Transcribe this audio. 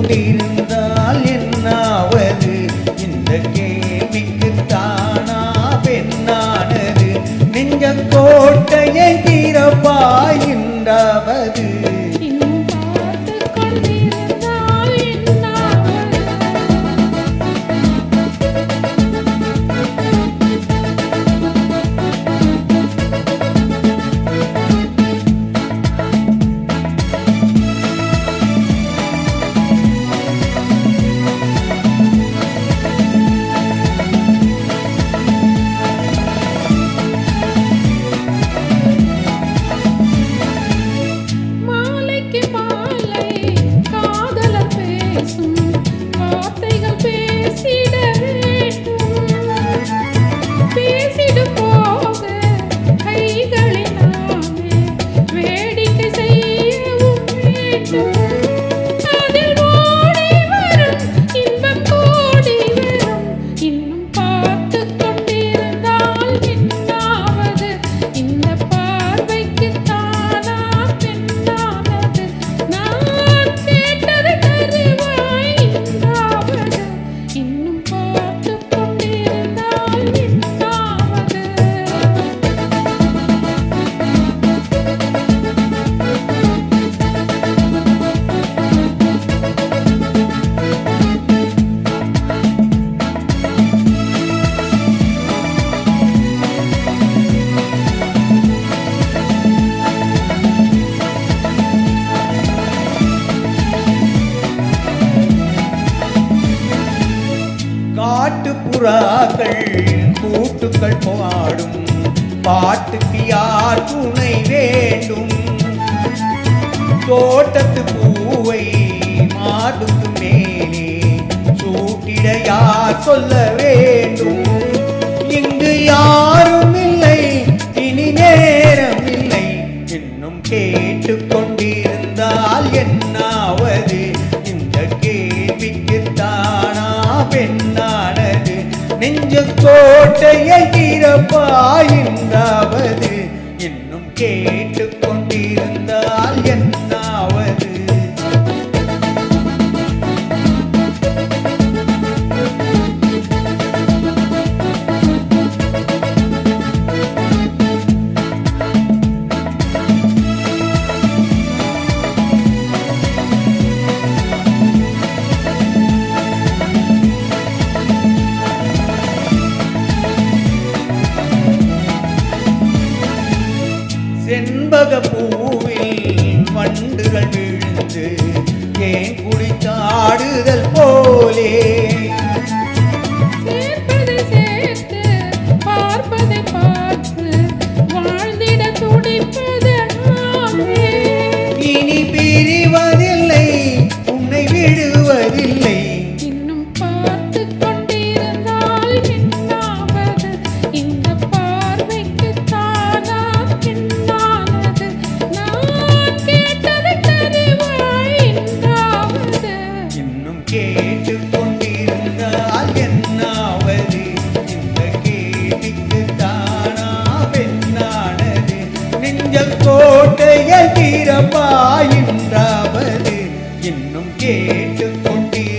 கொண்டிருந்தால் என்னாவது? இந்த கேள்விக்கு தானா பெண்ணானது? நெஞ்ச கோட்டையை திறப்பாயின்றாவது. காட்டுப்புறாக்கள் கூட்டுக்கள் பாடும் பாட்டுக்கு யார் துணை வேண்டும்? தோட்டத்து பூவை மாட்டுக்கு மேலே சூட்டிட யார் சொல்ல வேண்டும்? இங்கு யாரும் இல்லை, இனி நேரம் இல்லை. இன்னும் கேட்டு கொண்டிருந்தால் என்னாவது? இந்த கேள்விக்கு தானா பெண்ணானது? நெஞ்ச கோட்டையை திறப்பாயின்றாவது. இன்னும் கேட்டு கொண்டிருந்தால் என்னாவது? செண்பக பூவில் வண்டுகள் விழுந்து ஏன் குடித்தாடுதல் போலே இனி பிரிவதில்லை, உன்னை விடுவதில்லை. கேட்டு கொண்டிருந்தால் என்னாவது? இந்த கேள்விக்கு தானா பெண்ணானது? நெஞ்சல் கோட்டையை திறப்பாயின்றாவது. இன்னும் கேட்டு கொண்டிருந்தால்